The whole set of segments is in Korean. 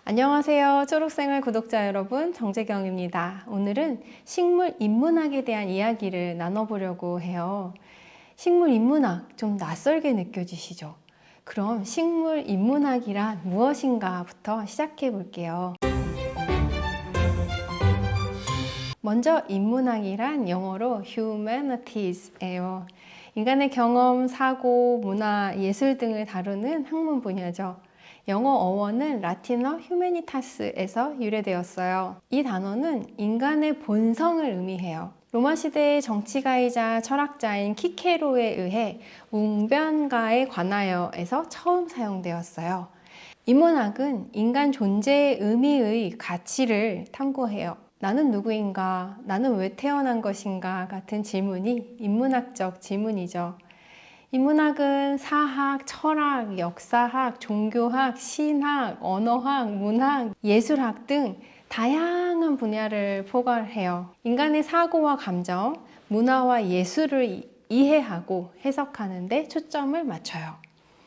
안녕하세요. 초록생활 구독자 여러분, 정재경입니다. 오늘은 식물 인문학에 대한 이야기를 나눠보려고 해요. 식물 인문학 좀 낯설게 느껴지시죠? 그럼 식물 인문학이란 무엇인가부터 시작해 볼게요. 먼저 인문학이란 영어로 humanities예요. 인간의 경험, 사고, 문화, 예술 등을 다루는 학문 분야죠. 영어 어원은 라틴어 humanitas에서 유래되었어요. 이 단어는 인간의 본성을 의미해요. 로마 시대의 정치가이자 철학자인 키케로에 의해 웅변가에 관하여에서 처음 사용되었어요. 인문학은 인간 존재의 의미의 가치를 탐구해요. 나는 누구인가? 나는 왜 태어난 것인가? 같은 질문이 인문학적 질문이죠. 인문학은 사학, 철학, 역사학, 종교학, 신학, 언어학, 문학, 예술학 등 다양한 분야를 포괄해요. 인간의 사고와 감정, 문화와 예술을 이해하고 해석하는 데 초점을 맞춰요.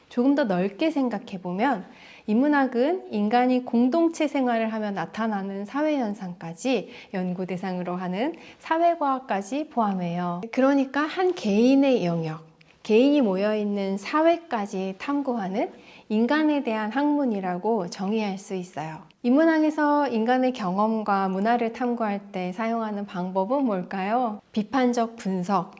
조금 더 넓게 생각해보면 인문학은 인간이 공동체 생활을 하며 나타나는 사회현상까지 연구 대상으로 하는 사회과학까지 포함해요. 그러니까 한 개인의 영역, 개인이 모여있는 사회까지 탐구하는 인간에 대한 학문이라고 정의할 수 있어요. 인문학에서 인간의 경험과 문화를 탐구할 때 사용하는 방법은 뭘까요? 비판적 분석,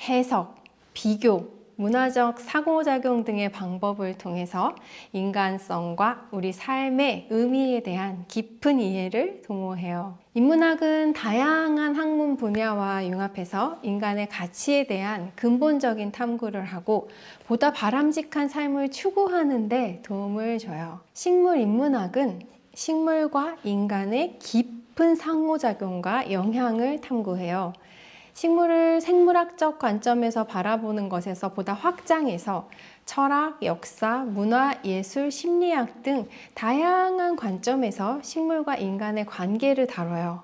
해석, 비교, 문화적 상호작용 등의 방법을 통해서 인간성과 우리 삶의 의미에 대한 깊은 이해를 도모해요. 인문학은 다양한 학문 분야와 융합해서 인간의 가치에 대한 근본적인 탐구를 하고 보다 바람직한 삶을 추구하는 데 도움을 줘요. 식물 인문학은 식물과 인간의 깊은 상호작용과 영향을 탐구해요. 식물을 생물학적 관점에서 바라보는 것에서 보다 확장해서 철학, 역사, 문화, 예술, 심리학 등 다양한 관점에서 식물과 인간의 관계를 다뤄요.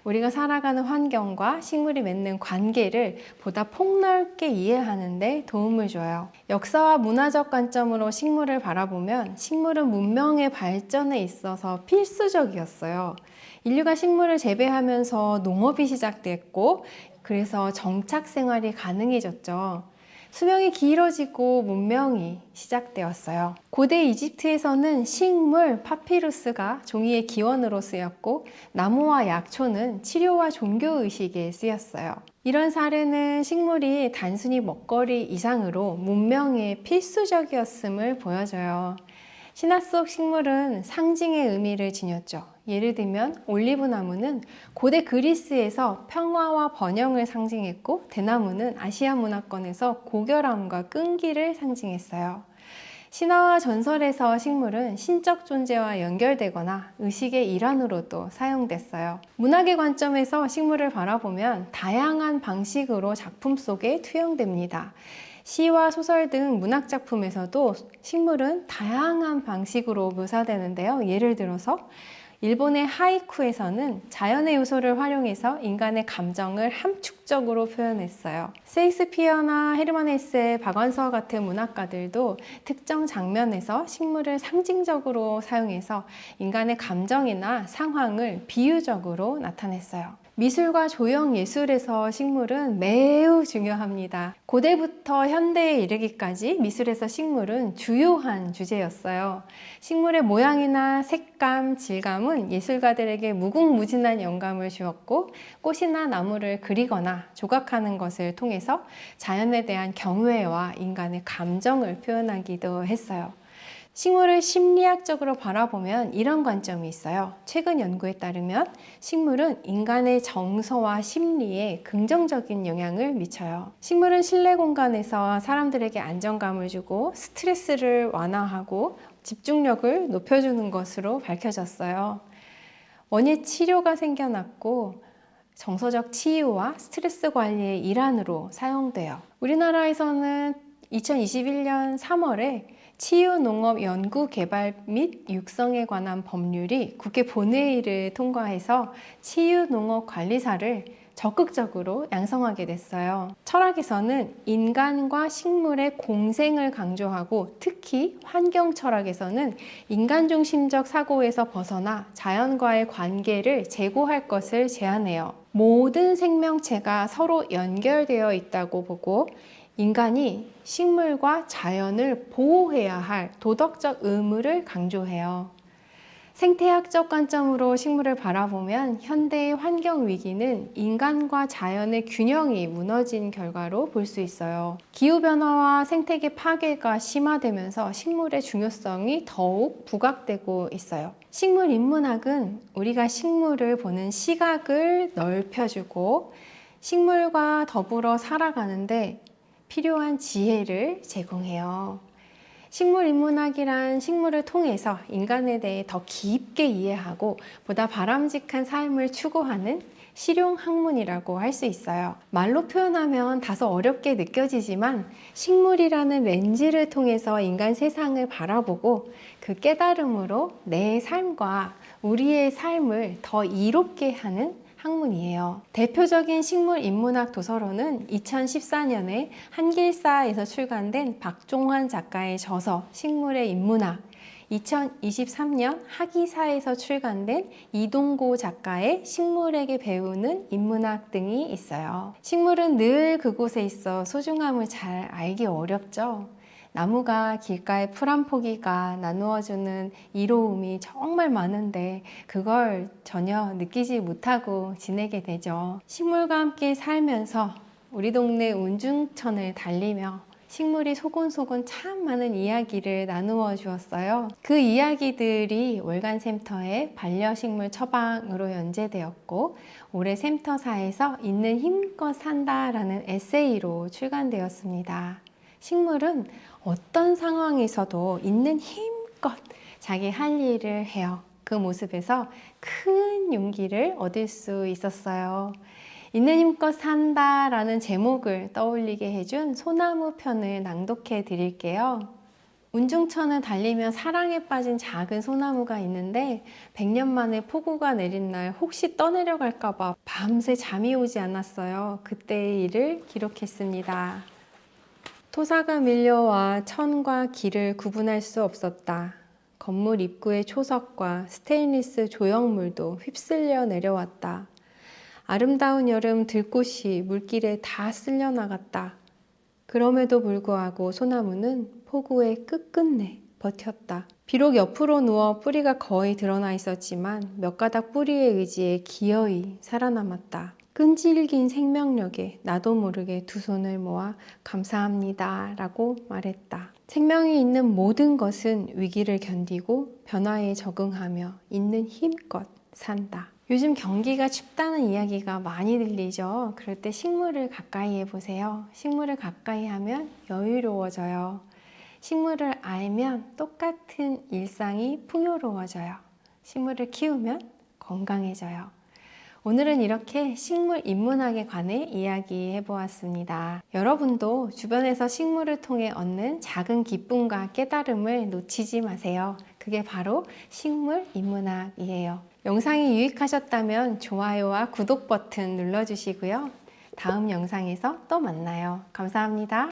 우리가 살아가는 환경과 식물이 맺는 관계를 보다 폭넓게 이해하는 데 도움을 줘요. 역사와 문화적 관점으로 식물을 바라보면 식물은 문명의 발전에 있어서 필수적이었어요. 인류가 식물을 재배하면서 농업이 시작됐고 그래서 정착 생활이 가능해졌죠. 수명이 길어지고 문명이 시작되었어요. 고대 이집트에서는 식물, 파피루스가 종이의 기원으로 쓰였고 나무와 약초는 치료와 종교의식에 쓰였어요. 이런 사례는 식물이 단순히 먹거리 이상으로 문명에 필수적이었음을 보여줘요. 신화 속 식물은 상징의 의미를 지녔죠. 예를 들면 올리브 나무는 고대 그리스에서 평화와 번영을 상징했고 대나무는 아시아 문화권에서 고결함과 끈기를 상징했어요. 신화와 전설에서 식물은 신적 존재와 연결되거나 의식의 일환으로도 사용됐어요. 문학의 관점에서 식물을 바라보면 다양한 방식으로 작품 속에 투영됩니다. 시와 소설 등 문학작품에서도 식물은 다양한 방식으로 묘사되는데요. 예를 들어서 일본의 하이쿠에서는 자연의 요소를 활용해서 인간의 감정을 함축적으로 표현했어요. 셰익스피어나 헤르만 헤세, 박완서 같은 문학가들도 특정 장면에서 식물을 상징적으로 사용해서 인간의 감정이나 상황을 비유적으로 나타냈어요. 미술과 조형 예술에서 식물은 매우 중요합니다. 고대부터 현대에 이르기까지 미술에서 식물은 주요한 주제였어요. 식물의 모양이나 색감, 질감은 예술가들에게 무궁무진한 영감을 주었고 꽃이나 나무를 그리거나 조각하는 것을 통해서 자연에 대한 경외와 인간의 감정을 표현하기도 했어요. 식물을 심리학적으로 바라보면 이런 관점이 있어요. 최근 연구에 따르면 식물은 인간의 정서와 심리에 긍정적인 영향을 미쳐요. 식물은 실내 공간에서 사람들에게 안정감을 주고 스트레스를 완화하고 집중력을 높여주는 것으로 밝혀졌어요. 원예 치료가 생겨났고 정서적 치유와 스트레스 관리의 일환으로 사용돼요. 우리나라에서는 2021년 3월에 치유농업 연구개발 및 육성에 관한 법률이 국회 본회의를 통과해서 치유농업 관리사를 적극적으로 양성하게 됐어요. 철학에서는 인간과 식물의 공생을 강조하고 특히 환경 철학에서는 인간 중심적 사고에서 벗어나 자연과의 관계를 제고할 것을 제안해요. 모든 생명체가 서로 연결되어 있다고 보고 인간이 식물과 자연을 보호해야 할 도덕적 의무를 강조해요. 생태학적 관점으로 식물을 바라보면 현대의 환경 위기는 인간과 자연의 균형이 무너진 결과로 볼 수 있어요. 기후변화와 생태계 파괴가 심화되면서 식물의 중요성이 더욱 부각되고 있어요. 식물 인문학은 우리가 식물을 보는 시각을 넓혀주고 식물과 더불어 살아가는데 필요한 지혜를 제공해요. 식물 인문학이란 식물을 통해서 인간에 대해 더 깊게 이해하고 보다 바람직한 삶을 추구하는 실용 학문이라고 할 수 있어요. 말로 표현하면 다소 어렵게 느껴지지만 식물이라는 렌즈를 통해서 인간 세상을 바라보고 그 깨달음으로 내 삶과 우리의 삶을 더 이롭게 하는 학문이에요. 대표적인 식물 인문학 도서로는 2014년에 한길사에서 출간된 박종환 작가의 저서 식물의 인문학, 2023년 학이사에서 출간된 이동고 작가의 식물에게 배우는 인문학 등이 있어요. 식물은 늘 그곳에 있어 소중함을 잘 알기 어렵죠. 나무가 길가의 풀 한 포기가 나누어주는 이로움이 정말 많은데 그걸 전혀 느끼지 못하고 지내게 되죠. 식물과 함께 살면서 우리 동네 운중천을 달리며 식물이 소곤소곤 참 많은 이야기를 나누어 주었어요. 그 이야기들이 월간 샘터의 반려식물 처방으로 연재되었고 올해 샘터사에서 있는 힘껏 산다라는 에세이로 출간되었습니다. 식물은 어떤 상황에서도 있는 힘껏 자기 할 일을 해요. 그 모습에서 큰 용기를 얻을 수 있었어요. 있는 힘껏 산다라는 제목을 떠올리게 해준 소나무 편을 낭독해 드릴게요. 운중천을 달리며 사랑에 빠진 작은 소나무가 있는데 100년 만에 폭우가 내린 날 혹시 떠내려갈까봐 밤새 잠이 오지 않았어요. 그때의 일을 기록했습니다. 토사가 밀려와 천과 길을 구분할 수 없었다. 건물 입구의 초석과 스테인리스 조형물도 휩쓸려 내려왔다. 아름다운 여름 들꽃이 물길에 다 쓸려 나갔다. 그럼에도 불구하고 소나무는 폭우에 끝끝내 버텼다. 비록 옆으로 누워 뿌리가 거의 드러나 있었지만 몇 가닥 뿌리의 의지에 기어이 살아남았다. 끈질긴 생명력에 나도 모르게 두 손을 모아 감사합니다 라고 말했다. 생명이 있는 모든 것은 위기를 견디고 변화에 적응하며 있는 힘껏 산다. 요즘 경기가 춥다는 이야기가 많이 들리죠. 그럴 때 식물을 가까이 해보세요. 식물을 가까이 하면 여유로워져요. 식물을 알면 똑같은 일상이 풍요로워져요. 식물을 키우면 건강해져요. 오늘은 이렇게 식물 인문학에 관해 이야기해 보았습니다. 여러분도 주변에서 식물을 통해 얻는 작은 기쁨과 깨달음을 놓치지 마세요. 그게 바로 식물 인문학이에요. 영상이 유익하셨다면 좋아요와 구독 버튼 눌러주시고요. 다음 영상에서 또 만나요. 감사합니다.